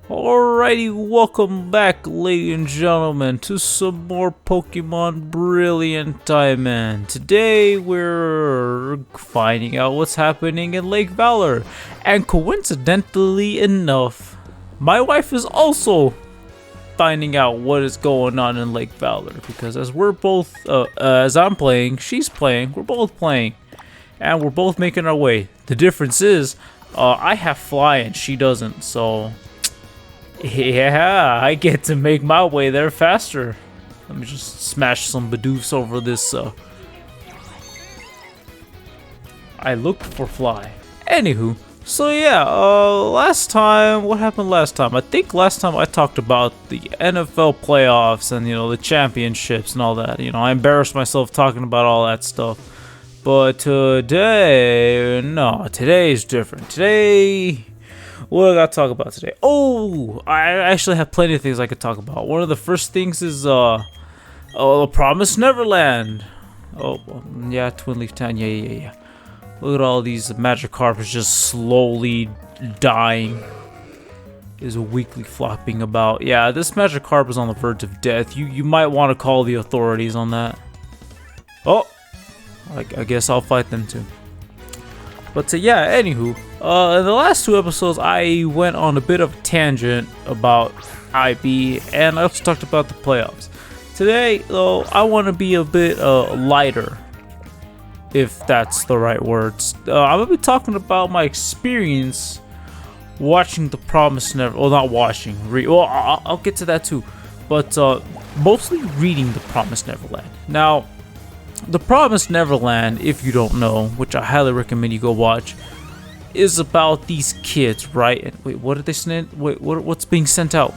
Alrighty, welcome back, ladies and gentlemen, to some more Pokemon Brilliant Diamond. Today, we're finding out what's happening in Lake Valor. And coincidentally enough, my wife is also finding out what is going on in Lake Valor. Because as we're both, as I'm playing, she's playing, we're both playing. And we're both making our way. The difference is, I have fly and she doesn't, so... yeah, I get to make my way there faster. Let me just smash some Bidoofs over this, I looked for fly. Anywho, so yeah, last time, what happened last time? I think last time I talked about the NFL playoffs and, the championships and all that. I embarrassed myself talking about all that stuff. But today, no, today is different. Today... what do I gotta talk about today? Oh, I actually have plenty of things I could talk about. One of the first things is The Promised Neverland. Oh, yeah, Twin Leaf Town. Yeah. Look at all these Magikarps just slowly dying. Is weakly flopping about. Yeah, this Magikarp is on the verge of death. You might want to call the authorities on that. Oh, I guess I'll fight them too. But yeah, anywho, in the last two episodes, I went on a bit of a tangent about IB, and I also talked about the playoffs. Today, though, I want to be a bit lighter, if that's the right words. I'm going to be talking about my experience watching The Promised Neverland. Well, not watching. I'll get to that too. But mostly reading The Promised Neverland. Now... The Promised Neverland, if you don't know, which I highly recommend you go watch, is about these kids, right? And wait, what did they send? Wait, what's being sent out?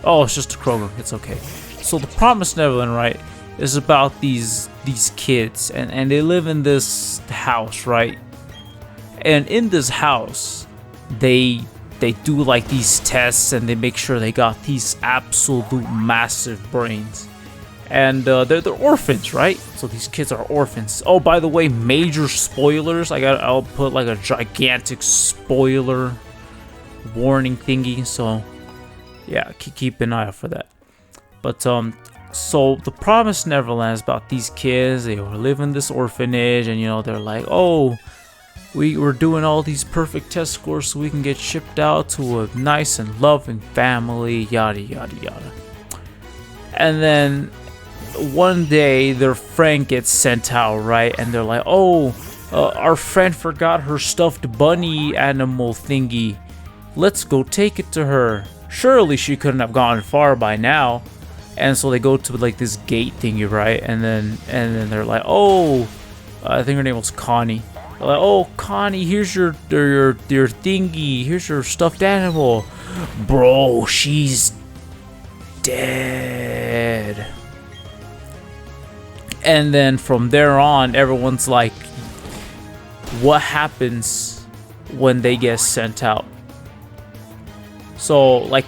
Oh, it's just a Kroger. It's okay. So the Promised Neverland, right, is about these kids, and they live in this house, right? And in this house, they do like these tests, and they make sure they got these absolute massive brains. And they're orphans, right? So these kids are orphans. Oh, by the way, major spoilers. I'll put like a gigantic spoiler warning thingy. So yeah, keep an eye out for that. But so The Promised Neverland is about these kids. They live in this orphanage, and they're like, oh, we're doing all these perfect test scores so we can get shipped out to a nice and loving family. Yada yada yada. And then one day their friend gets sent out, right? And they're like, oh, our friend forgot her stuffed bunny animal thingy. Let's go take it to her. Surely she couldn't have gone far by now. And so they go to like this gate thingy, right? And then they're like, oh, I think her name was Connie. They're like, oh, Connie, here's your thingy. Here's your stuffed animal. Bro, she's dead. And then from there on, everyone's like, what happens when they get sent out? So, like,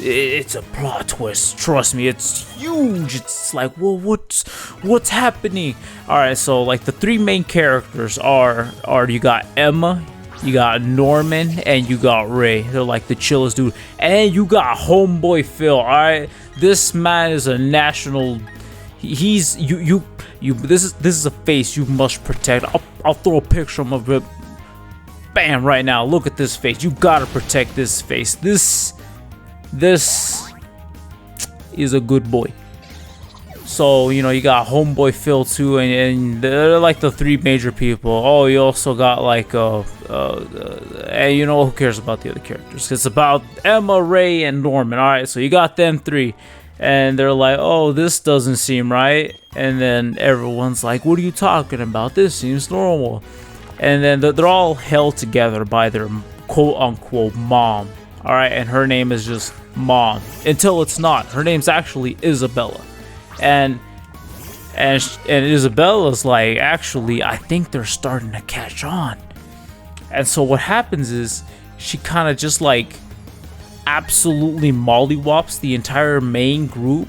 it's a plot twist. Trust me, it's huge. It's like, well, what's happening? All right, so like the three main characters are you got Emma, you got Norman, and you got Ray. They're like the chillest dude. And you got homeboy Phil. All right, this man is a national. He's you. This is a face you must protect. I'll throw a picture of him. Bam! Right now, look at this face. You gotta protect this face. This is a good boy. So you got homeboy Phil too, and they're like the three major people. Oh, you also got like and who cares about the other characters? It's about Emma, Ray, and Norman. All right, so you got them three. And they're like, oh, this doesn't seem right. And then everyone's like, what are you talking about? This seems normal. And then they're all held together by their quote-unquote mom. All right, and her name is just Mom. Until it's not. Her name's actually Isabella. And Isabella's like, actually, I think they're starting to catch on. And so what happens is she kind of just like absolutely mollywops the entire main group,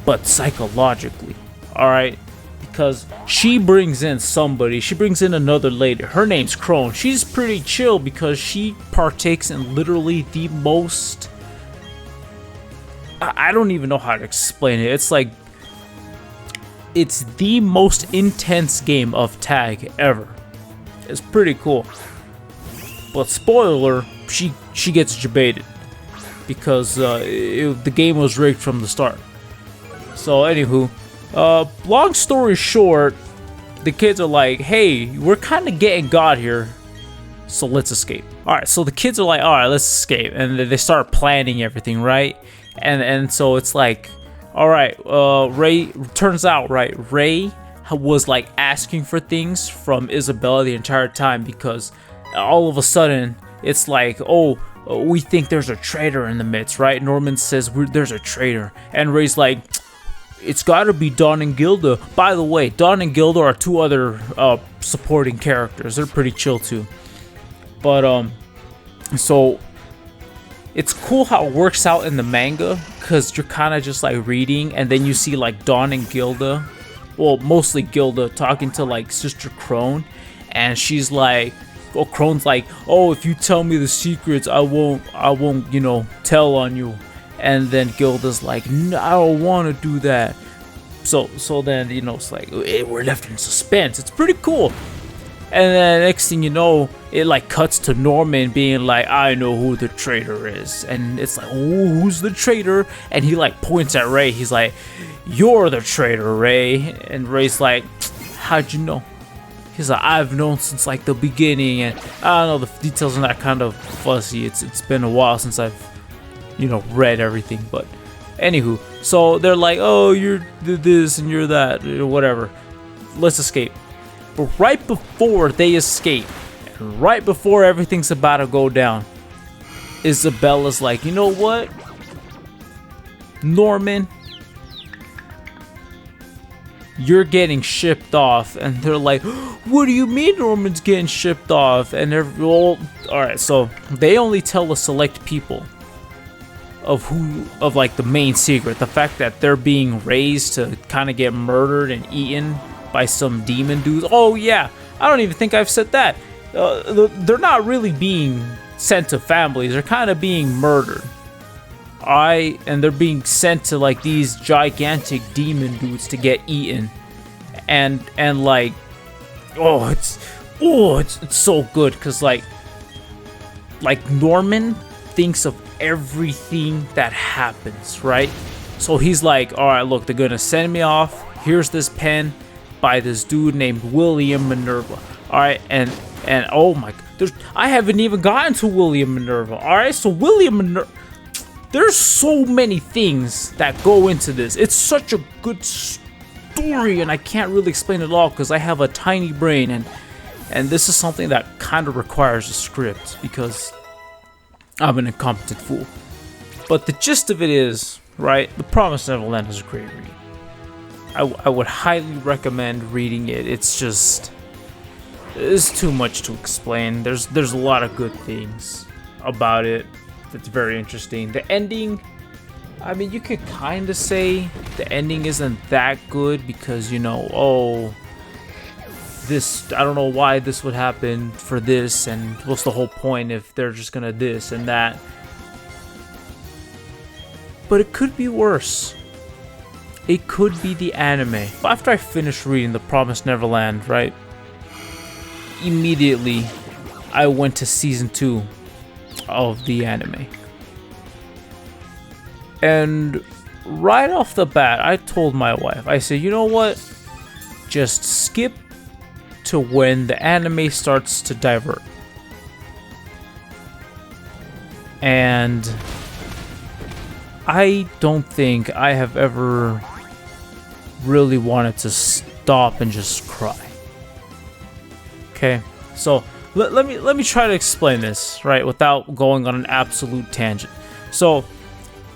but psychologically. All right, because she brings in somebody. She brings in another lady. Her name's Crone. She's pretty chill because she partakes in literally the most... I don't even know how to explain it. It's like... It's the most intense game of tag ever. It's pretty cool. But spoiler, she gets jebaited. Because the game was rigged from the start. So anywho... long story short, the kids are like, hey, we're kind of getting got here, so let's escape. Alright, so the kids are like, alright, let's escape. And they start planning everything, right? And so it's like, alright, Ray, turns out, right, Ray was like asking for things from Isabella the entire time, because all of a sudden, it's like, oh, we think there's a traitor in the midst, right? Norman says, there's a traitor. And Ray's like, it's gotta be Dawn and Gilda. By the way, Dawn and Gilda are two other supporting characters. They're pretty chill too. But so it's cool how it works out in the manga, because you're kind of just like reading, and then you see like Dawn and Gilda, well, mostly Gilda, talking to like Sister Crone, and she's like, well, Crone's like, oh, if you tell me the secrets, I won't, you know, tell on you. And then Gilda's like, no, I don't want to do that. So then, you know, it's like, we're left in suspense. It's pretty cool. And then next thing you know, it like cuts to Norman being like, I know who the traitor is. And it's like, oh, who's the traitor? And he like points at Ray. He's like, you're the traitor, Ray. And Ray's like, how'd you know? He's like, I've known since like the beginning. And I don't know, the details on that kind of fuzzy. It's been a while since I've, you know, read everything. But anywho, so they're like, oh, you're this and you're that, whatever, let's escape. But right before they escape, and right before everything's about to go down, Isabella's like, you know what, Norman, you're getting shipped off. And they're like, what do you mean Norman's getting shipped off? And they're all right, so they only tell the select people of like the main secret, the fact that they're being raised to kind of get murdered and eaten by some demon dudes. Oh yeah, I don't even think I've said that. They're not really being sent to families, they're kind of being murdered. And they're being sent to like these gigantic demon dudes to get eaten. And like, it's so good, because like Norman thinks of everything that happens, right? So he's like, all right, look, they're gonna send me off. Here's this pen by this dude named William Minerva. All right, and oh my, I haven't even gotten to William Minerva. All right, so William Minerva, there's so many things that go into this. It's such a good story, and I can't really explain it all because I have a tiny brain, and this is something that kind of requires a script because I'm an incompetent fool. But the gist of it is, right, The Promised Neverland is a great read. I would highly recommend reading it. It's too much to explain. There's a lot of good things about it that's very interesting. The ending, I mean, you could kind of say the ending isn't that good because, you know, oh, this, I don't know why this would happen for this, and what's the whole point if they're just gonna this and that. But it could be worse. It could be the anime. After I finished reading The Promised Neverland, right, immediately I went to season 2 of the anime. And right off the bat, I told my wife, I said, you know what? Just skip to when the anime starts to divert. And I don't think I have ever really wanted to stop and just cry. Okay, so let me try to explain this, right, without going on an absolute tangent. So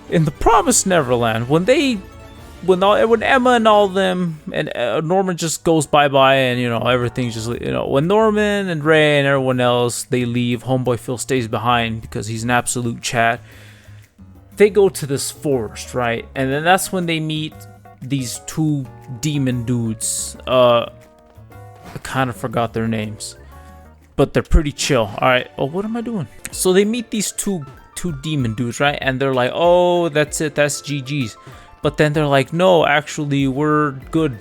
in The Promised Neverland, when Emma and all them and Norman just goes bye-bye, and you know everything's just, you know, when Norman and Ray and everyone else, they leave, homeboy Phil stays behind because he's an absolute chat. They go to this forest, right? And then that's when they meet these two demon dudes. I kind of forgot their names, but they're pretty chill. All right. Oh, what am I doing? So they meet these two demon dudes, right? And they're like, oh, that's it, that's GG's. But then they're like, no, actually, we're good.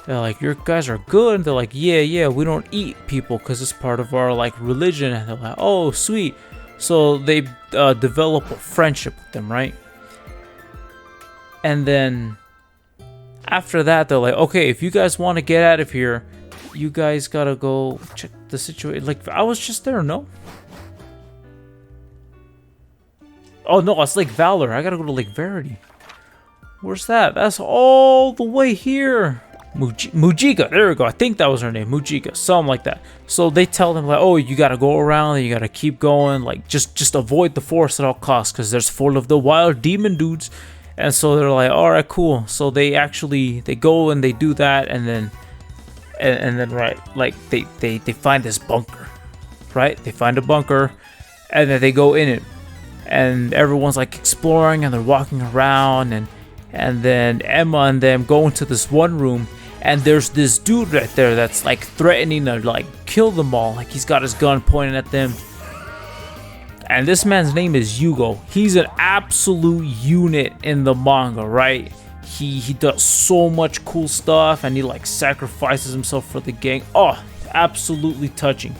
They're like, your guys are good. They're like, yeah, we don't eat people because it's part of our like religion. And they're like, oh, sweet. So they develop a friendship with them, right? And then after that, they're like, okay, if you guys want to get out of here, you guys gotta go check the situation. Like, I was just there, no? Oh, no, it's Lake Valor. I gotta go to Lake Verity. Where's that? That's all the way here. Mujica, there we go. I think that was her name, Mujica, something like that. So they tell them like, oh, you gotta go around, you gotta keep going, like just avoid the forest at all costs, because there's full of the wild demon dudes. And so they're like, all right, cool. So they go and they do that, and then right, like they find this bunker, right? They find a bunker, and then they go in it, and everyone's like exploring, and they're walking around, and then Emma and them go into this one room, and there's this dude right there that's like threatening to like kill them all. Like he's got his gun pointing at them. And this man's name is Yugo. He's an absolute unit in the manga, right? He does so much cool stuff, and he like sacrifices himself for the gang. Oh, absolutely touching.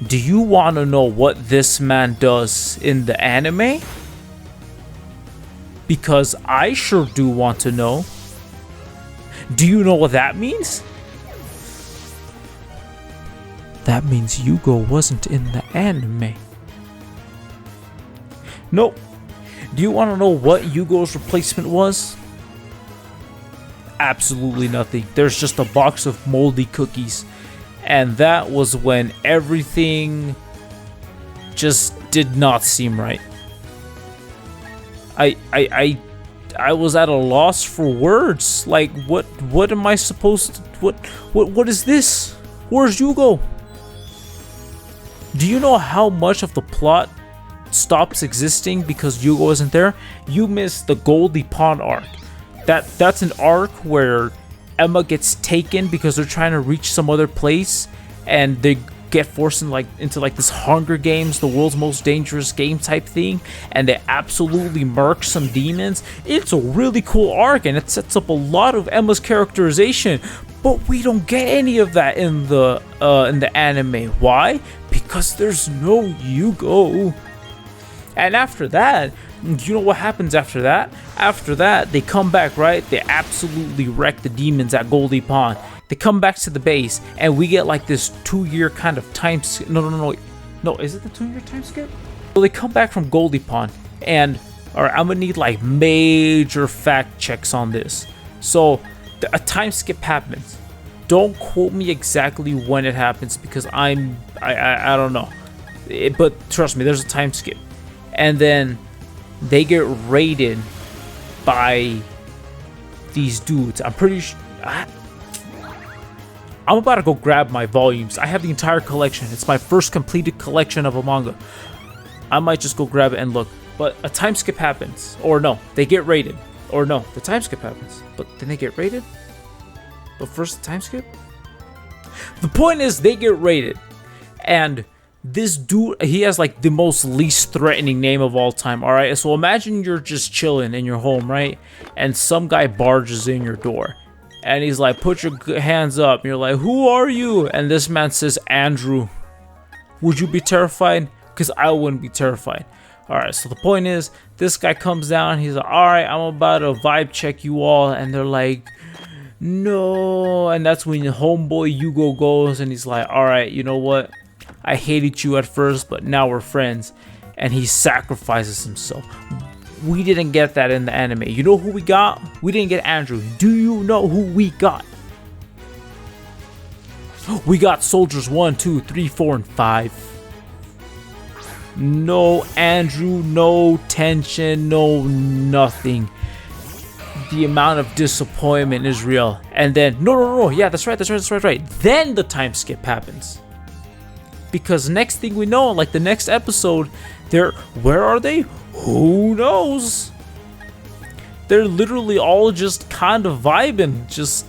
Do you want to know what this man does in the anime? Because I sure do want to know. Do you know what that means? That means Yugo wasn't in the anime. Nope. Do you want to know what Yugo's replacement was? Absolutely nothing. There's just a box of moldy cookies. And that was when everything just did not seem right. I was at a loss for words. Like, what am I supposed to, what is this? Where's Yugo? Do you know how much of the plot stops existing because Yugo isn't there? You missed the Goldie Pond arc. That's an arc where Emma gets taken because they're trying to reach some other place, and they get forced into this Hunger Games, the world's most dangerous game type thing, and they absolutely murk some demons. It's a really cool arc, and it sets up a lot of Emma's characterization, but we don't get any of that in the anime. Why? Because there's no Yugo. And after that, you know what happens after that? After that, they come back, right? They absolutely wreck the demons at Goldie Pond. They come back to the base, and we get like this 2-year kind of time skip. No, is it the 2-year time skip? So they come back from Goldie Pond, and alright, I'm gonna need like major fact checks on this. So a time skip happens. Don't quote me exactly when it happens, because I don't know. But trust me, there's a time skip. And then they get raided by these dudes. I'm pretty sure. I'm about to go grab my volumes. I have the entire collection. It's my first completed collection of a manga. I might just go grab it and look. But a time skip happens. Or no, they get raided. Or no, the time skip happens. But then they get raided? But first the time skip? The point is, they get raided. And this dude, he has like the most least threatening name of all time, alright? So imagine you're just chilling in your home, right? And some guy barges in your door. And he's like, put your hands up. And you're like, who are you? And this man says, Andrew. Would you be terrified? Because I wouldn't be terrified. Alright, so the point is, this guy comes down. He's like, alright, I'm about to vibe check you all. And they're like, no. And that's when homeboy Yugo goes, and he's like, alright, you know what? I hated you at first, but now we're friends. And he sacrifices himself. We didn't get that in the anime. You know who we got? We didn't get Andrew. Do you know who we got? We got soldiers 1, 2, 3, 4, and 5. No Andrew, no tension, no nothing. The amount of disappointment is real. And then, no. Yeah, that's right. Then the time skip happens. Because next thing we know, like the next episode, where are they? Who knows? they're literally all just kind of vibing, just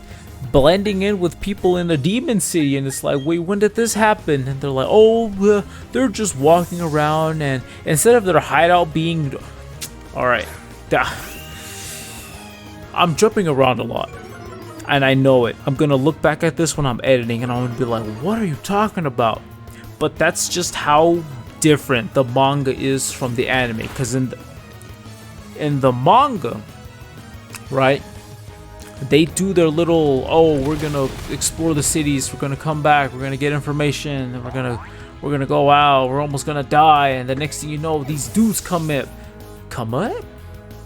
blending in with people in the demon city. And it's like, wait, when did this happen? And they're like, oh, they're just walking around, and instead of their hideout being, all right, I'm jumping around a lot, and I know it. I'm gonna look back at this when I'm editing, and I'm gonna be like, what are you talking about? But that's just how different the manga is from the anime. Because in the manga, right, they do their little, oh, we're gonna explore the cities, we're gonna come back, we're gonna get information, and we're gonna go out, we're almost gonna die, and the next thing you know, these dudes come up.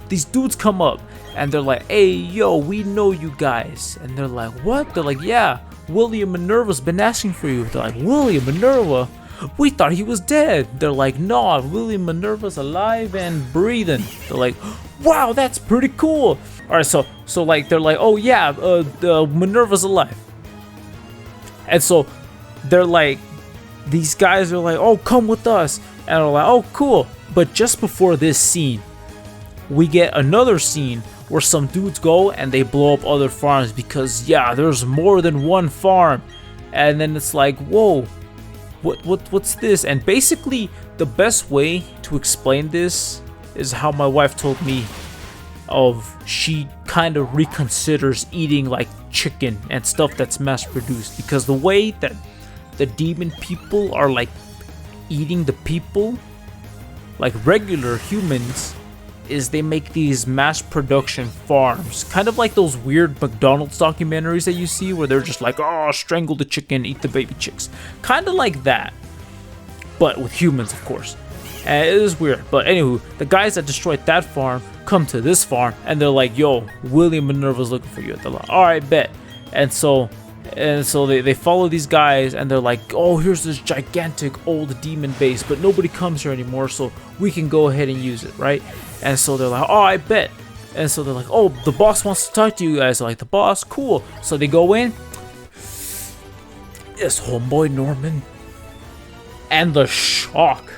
These dudes come up, and they're like, hey, yo, we know you guys. And they're like, what? They're like, yeah, William Minerva's been asking for you. They're like, William Minerva? We thought he was dead. They're like, no, William Minerva's alive and breathing. They're like, wow, that's pretty cool. All right, so like, they're like, oh yeah, Minerva's alive. And so they're like, these guys are like, oh, come with us. And they're like, oh, cool. But just before this scene, we get another scene where some dudes go and they blow up other farms because, yeah, there's more than one farm. And then it's like, whoa, what's this? And basically, the best way to explain this is how my wife told me she kind of reconsiders eating like chicken and stuff that's mass produced, because the way that the demon people are like eating the people like regular humans is they make these mass production farms, kind of like those weird McDonald's documentaries that you see where they're just like, oh, strangle the chicken, eat the baby chicks, kind of like that, but with humans, of course. And it is weird. But anywho, the guys that destroyed that farm come to this farm, and they're like, yo, William Minerva's looking for you. They're like, all right, bet. And so they follow these guys, and they're like, oh, here's this gigantic old demon base, but nobody comes here anymore, so we can go ahead and use it, right? And so they're like, oh, I bet. And so they're like, oh, the boss wants to talk to you guys. They're like, the boss? Cool. So they go in. It's homeboy Norman. And the shock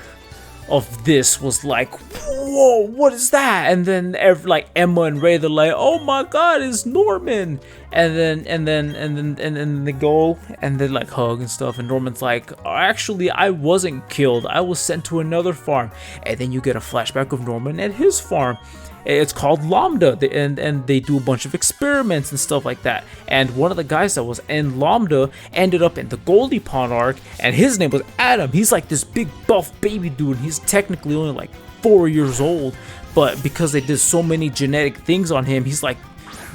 of this was like, whoa, what is that? And then like Emma and Ray, they're like, oh my god, it's Norman. And then they go and they like hug and stuff, and Norman's like, actually, I wasn't killed, I was sent to another farm. And then you get a flashback of Norman at his farm. It's called Lambda, and they do a bunch of experiments and stuff like that. And one of the guys that was in Lambda ended up in the Goldie Pond arc, and his name was Adam. He's like this big buff baby dude. He's technically only like 4 years old, but because they did so many genetic things on him, he's like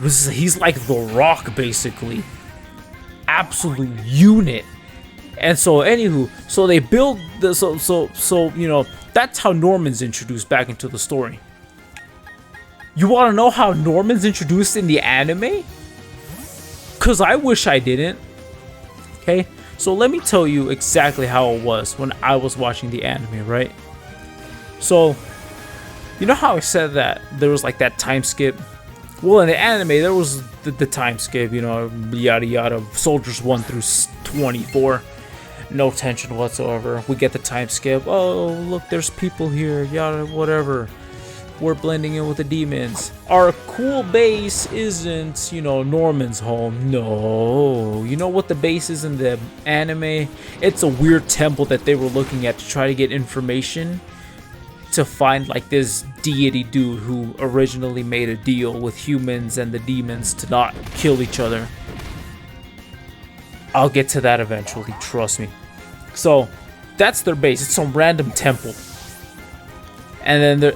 the Rock, basically. Absolute unit. And so anywho, so they build the so you know, that's how Norman's introduced back into the story. You want to know how Norman's introduced in the anime? Cause I wish I didn't. Okay, so let me tell you exactly how it was when I was watching the anime, right? So, you know how I said that there was like that time skip? Well, in the anime, there was the time skip, you know, yada yada, soldiers 1 through 24. No tension whatsoever. We get the time skip. Oh, look, there's people here, yada, whatever. We're blending in with the demons. Our cool base isn't, you know, Norman's home. No. You know what the base is in the anime? It's a weird temple that they were looking at to try to get information to find like this deity dude who originally made a deal with humans and the demons to not kill each other. I'll get to that eventually, trust me. So that's their base. It's some random temple. And then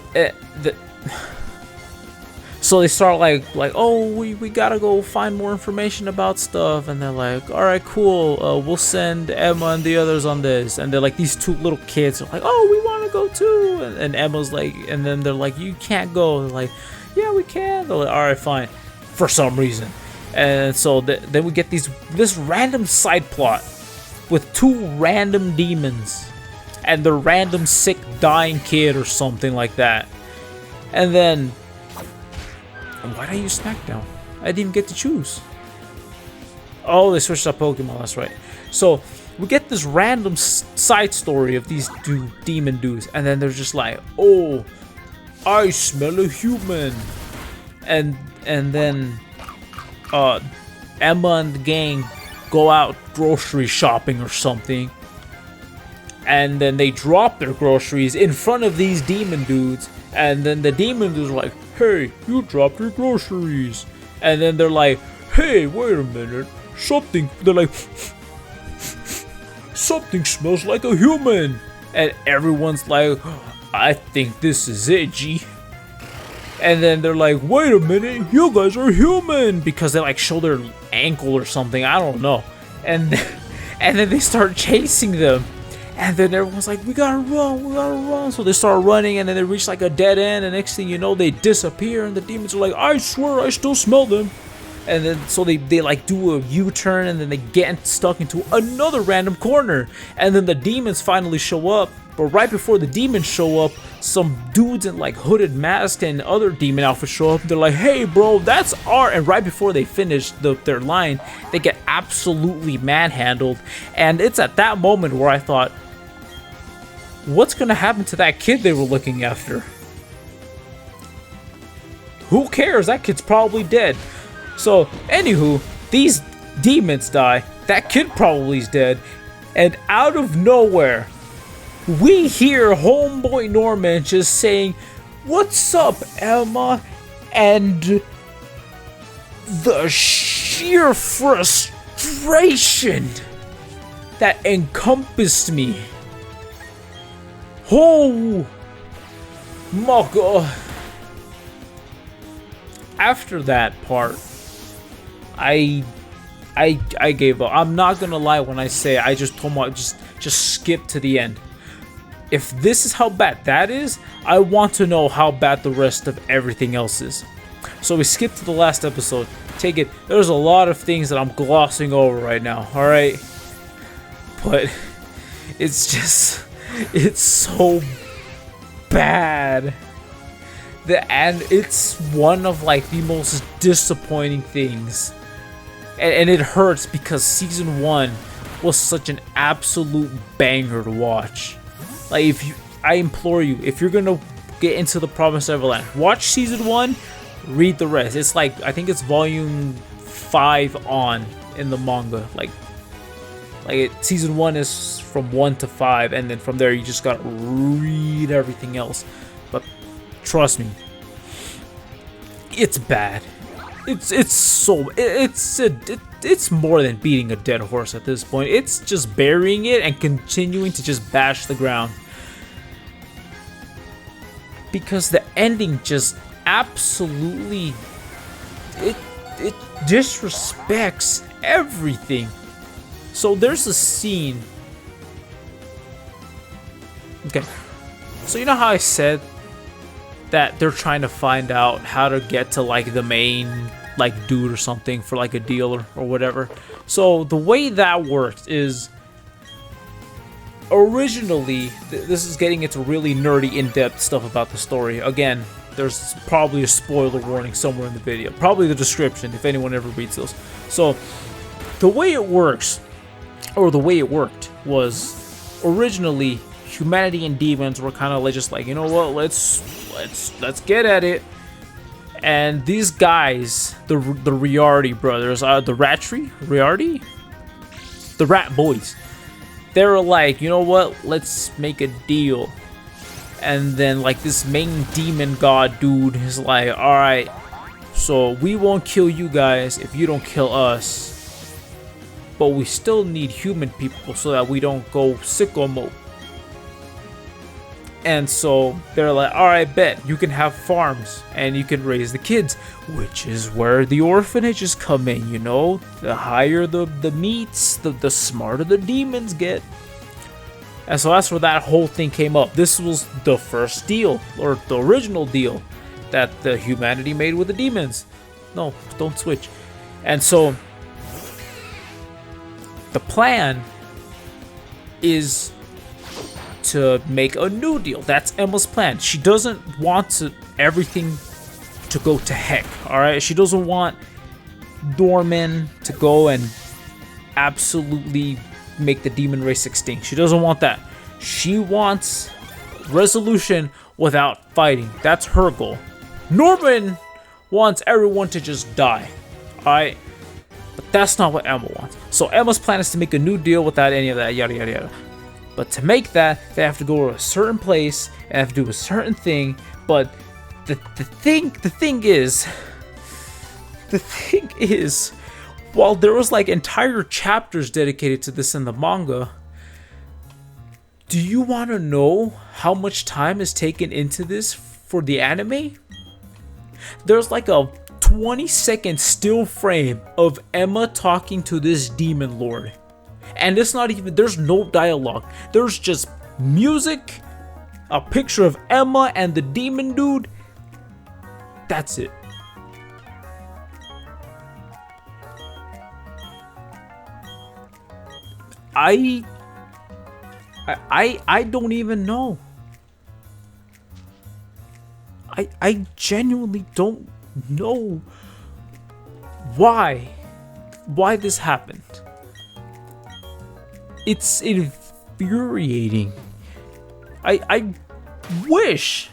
so they start like oh, we gotta go find more information about stuff, and they're like, all right, cool, we'll send Emma and the others on this. And they're like, these two little kids are like, oh, we want to go too. And Emma's like, and then they're like, you can't go. They're like, yeah, we can. They're like, all right, fine, for some reason. And so then we get this random side plot with two random demons and the random sick dying kid or something like that. And then, why did I use SmackDown? I didn't even get to choose. Oh, they switched up Pokemon, that's right. So we get this random side story of these two demon dudes, and then they're just like, oh, I smell a human. and then Emma and the gang go out grocery shopping or something, and then they drop their groceries in front of these demon dudes, and then the demon dudes are like, hey, you dropped your groceries, and then they're like, hey, wait a minute, they're like, something smells like a human, and everyone's like, I think this is it, G. And then they're like, wait a minute, you guys are human, because they like show their ankle or something, I don't know. And then they start chasing them. And then everyone's like, we gotta run. So they start running, and then they reach like a dead end, and next thing you know, they disappear, and the demons are like, I swear I still smell them. And then so they like do a U-turn, and then they get stuck into another random corner. And then the demons finally show up. But right before the demons show up, some dudes in like hooded masks and other demon outfits show up. They're like, hey bro, that's our... And right before they finish their line, they get absolutely manhandled. And it's at that moment where I thought, what's gonna happen to that kid they were looking after? Who cares? That kid's probably dead. So, anywho, these demons die. That kid probably is dead. And out of nowhere, we hear homeboy Norman just saying, what's up, Emma? And the sheer frustration that encompassed me. Oh my god. After that part, I gave up. I'm not gonna lie when I say I just told my just skip to the end. If this is how bad that is, I want to know how bad the rest of everything else is. So we skip to the last episode. Take it. There's a lot of things that I'm glossing over right now. All right, but it's so bad. And it's one of like the most disappointing things. And it hurts because season 1 was such an absolute banger to watch. Like, I implore you, if you're gonna get into the Promised Neverland, watch season 1, read the rest. It's like, I think it's volume 5 on in the manga. Season 1 is from 1 to 5, and then from there you just gotta read everything else. But trust me, it's bad. It's more than beating a dead horse at this point. It's just burying it and continuing to just bash the ground. Because the ending just absolutely it disrespects everything. So there's a scene. Okay. So you know how I said that they're trying to find out how to get to like the main like dude or something for like a deal or whatever. So the way that works is originally, this is getting into really nerdy in-depth stuff about the story. Again, there's probably a spoiler warning somewhere in the video, probably the description if anyone ever reads those. So the way it works, or the way it worked, was originally humanity and demons were kind of just like, you know what, let's get at it. And these guys, the Riardi brothers, the Rat Boys, they were like, you know what, let's make a deal. And then like this main demon god dude is like, alright, so we won't kill you guys if you don't kill us, but we still need human people so that we don't go sicko mode. And so they're like, alright, bet, you can have farms and you can raise the kids, which is where the orphanages come in, you know? The higher the meats, the smarter the demons get. And so that's where that whole thing came up. This was the first deal, or the original deal, that the humanity made with the demons. No, don't switch. And so the plan is to make a new deal. That's Emma's plan. She doesn't want everything to go to heck, alright? She doesn't want Norman to go and absolutely make the demon race extinct. She doesn't want that. She wants resolution without fighting. That's her goal. Norman wants everyone to just die. Alright? But that's not what Emma wants. So Emma's plan is to make a new deal without any of that, yada yada yada. But to make that, they have to go to a certain place and have to do a certain thing. But the thing is, while there was like entire chapters dedicated to this in the manga, do you want to know how much time is taken into this for the anime? There's like a 20-second still frame of Emma talking to this demon lord. And it's not even, there's no dialogue. There's just music, a picture of Emma and the demon dude. That's it. I don't even know. I genuinely don't know why this happened. It's infuriating. I wish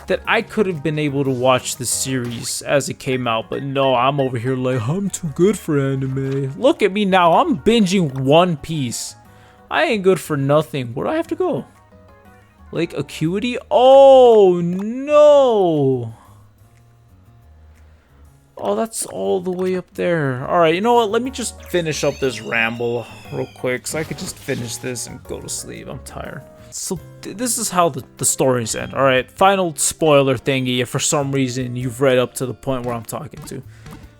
that I could have been able to watch the series as it came out, but no, I'm over here like, I'm too good for anime. Look at me now, I'm binging One Piece. I ain't good for nothing. Where do I have to go? Lake Acuity? Oh no! Oh, that's all the way up there. Alright, you know what? Let me just finish up this ramble real quick so I could just finish this and go to sleep. I'm tired. So this is how the stories end. Alright, final spoiler thingy if for some reason you've read up to the point where I'm talking to.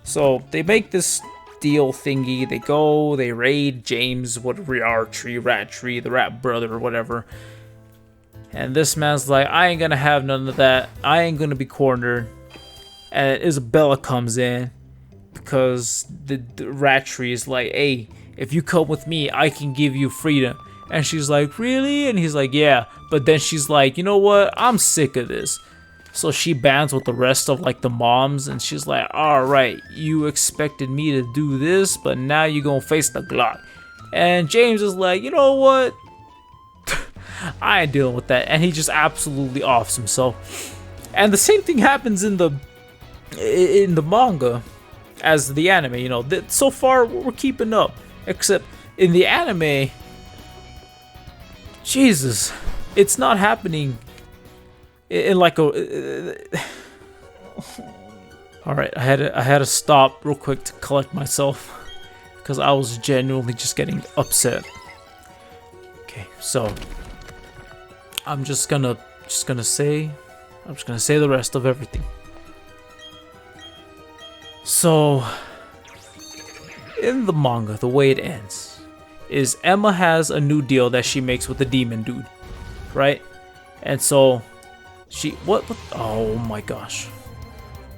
So they make this deal thingy. They go, they raid James, rat tree, the rat brother or whatever. And this man's like, I ain't gonna have none of that. I ain't gonna be cornered. And Isabella comes in because the rat tree is like, hey, if you come with me, I can give you freedom. And she's like, really? And he's like, yeah. But then she's like, you know what? I'm sick of this. So she bands with the rest of like the moms. And she's like, all right, you expected me to do this, but now you're going to face the Glock. And James is like, you know what? I ain't dealing with that. And he just absolutely offs himself. And the same thing happens in the manga as the anime. You know, so far we're keeping up. Except in the anime, Jesus, it's not happening in like a. All right, I had to stop real quick to collect myself because I was genuinely just getting upset. Okay, so I'm just gonna say the rest of everything. So in the manga, the way it ends is Emma has a new deal that she makes with the demon dude, right? And so what oh my gosh,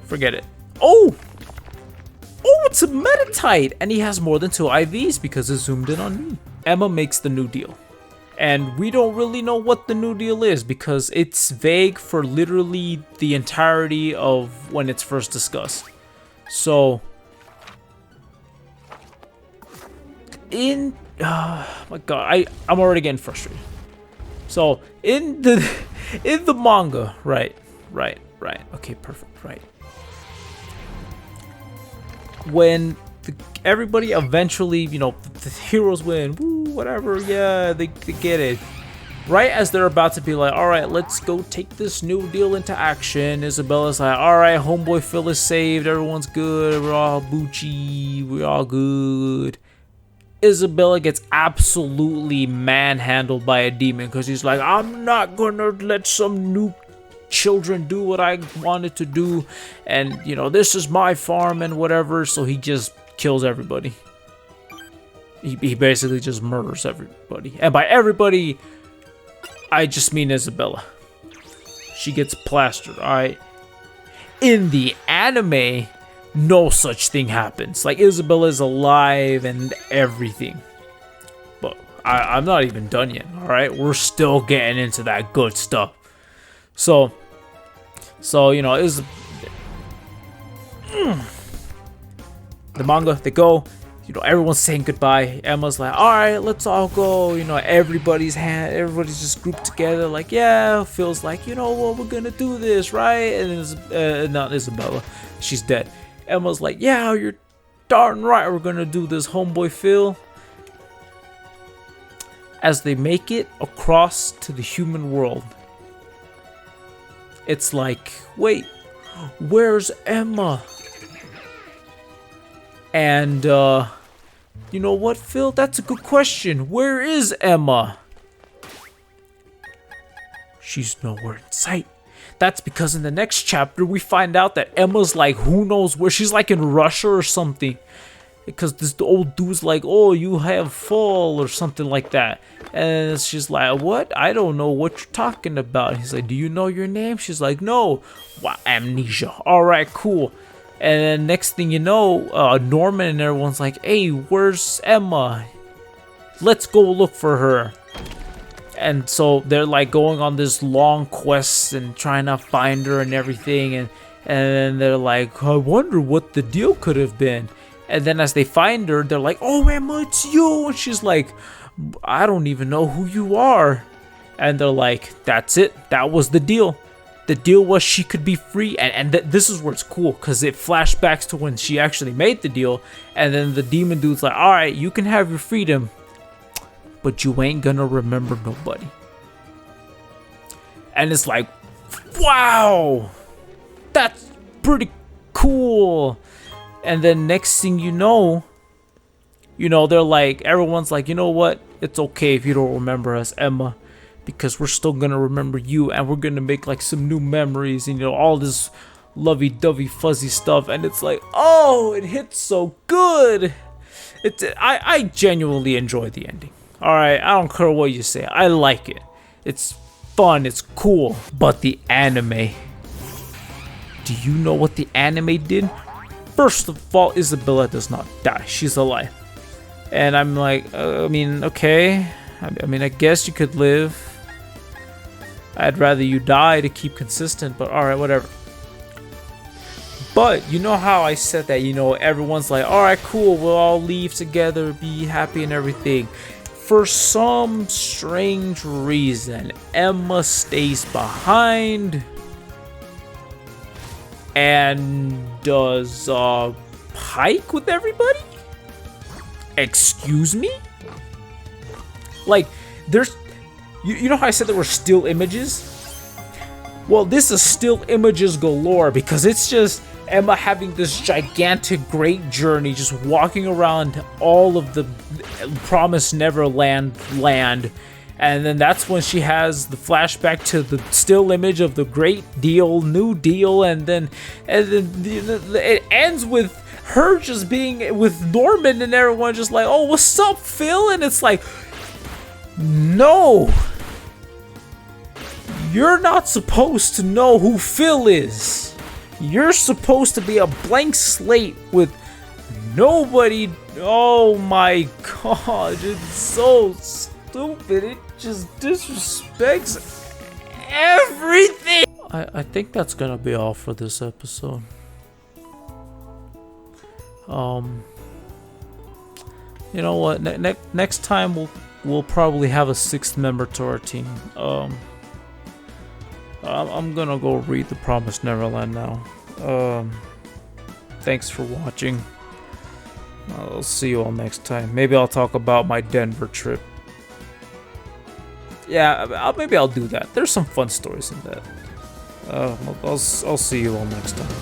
forget it. Oh, it's a metatite, and he has more than 2 IVs because it zoomed in on me. Emma makes the new deal, and we don't really know what the new deal is because it's vague for literally the entirety of when it's first discussed. So my god, I'm already getting frustrated. So in the manga, right, okay, perfect, right. When everybody eventually, you know, the heroes win, woo, whatever, yeah, they get it. Right as they're about to be like, all right, let's go take this new deal into action, Isabella's like, all right, homeboy Phil is saved, everyone's good, we're all Bucci, we're all good. Isabella gets absolutely manhandled by a demon because he's like, I'm not gonna let some new children do what I wanted to do, and you know, this is my farm and whatever. So he just kills everybody. He basically just murders everybody, and by everybody I just mean Isabella. She gets plastered. All right, in the anime, no such thing happens. Like, Isabella is alive and everything. But I'm not even done yet, alright? We're still getting into that good stuff. So you know, the manga, they go, you know, everyone's saying goodbye. Emma's like, all right, let's all go. You know, everybody's just grouped together. Like, yeah, Phil's like, you know what, we're gonna do this, right? And not Isabella, she's dead. Emma's like, yeah, you're darn right, we're gonna do this, homeboy Phil. As they make it across to the human world, it's like, wait, where's Emma? And, you know what, Phil? That's a good question. Where is Emma? She's nowhere in sight. That's because in the next chapter, we find out that Emma's like, who knows where. She's like in Russia or something. Because the old dude's like, oh, you have fall or something like that. And she's like, what? I don't know what you're talking about. He's like, do you know your name? She's like, no. Wow, amnesia. All right, cool. And then next thing you know, Norman and everyone's like, hey, where's Emma? Let's go look for her. And so they're like going on this long quest and trying to find her and everything. And then they're like, I wonder what the deal could have been. And then as they find her, they're like, oh, Emma, it's you. And she's like, I don't even know who you are. And they're like, that's it. That was the deal. The deal was she could be free. And this is where it's cool, because it flashbacks to when she actually made the deal. And then the demon dude's like, all right, you can have your freedom, but you ain't gonna remember nobody. And it's like, wow, that's pretty cool. And then next thing you know, they're like, everyone's like, you know what? It's okay if you don't remember us, Emma, because we're still gonna remember you, and we're gonna make like some new memories, and all this lovey-dovey fuzzy stuff. And it's like, oh, it hits so good. I genuinely enjoy the ending. All right, I don't care what you say. I like it. It's fun. It's cool. But the anime. Do you know what the anime did? First of all, Isabella does not die. She's alive. And I'm like, I mean, okay. I mean, I guess you could live. I'd rather you die to keep consistent, but alright, whatever. But you know how I said that, everyone's like, alright, cool, we'll all leave together, be happy and everything. For some strange reason, Emma stays behind and does hike with everybody? Excuse me? Like, there's, you know how I said there were still images? Well, this is still images galore, because it's just Emma having this gigantic great journey, just walking around all of the promised Neverland land. And then that's when she has the flashback to the still image of the Great Deal, New Deal, and then it ends with her just being with Norman and everyone just like, oh, what's up, Phil? And it's like, no, you're not supposed to know who Phil is. You're supposed to be a blank slate with nobody. Oh my god, it's so stupid. It just disrespects everything. I think that's gonna be all for this episode. You know what? Next time we'll probably have a 6th member to our team. I'm gonna go read The Promised Neverland now. Thanks for watching. I'll see you all next time. Maybe I'll talk about my Denver trip. Yeah, maybe I'll do that. There's some fun stories in that. I'll see you all next time.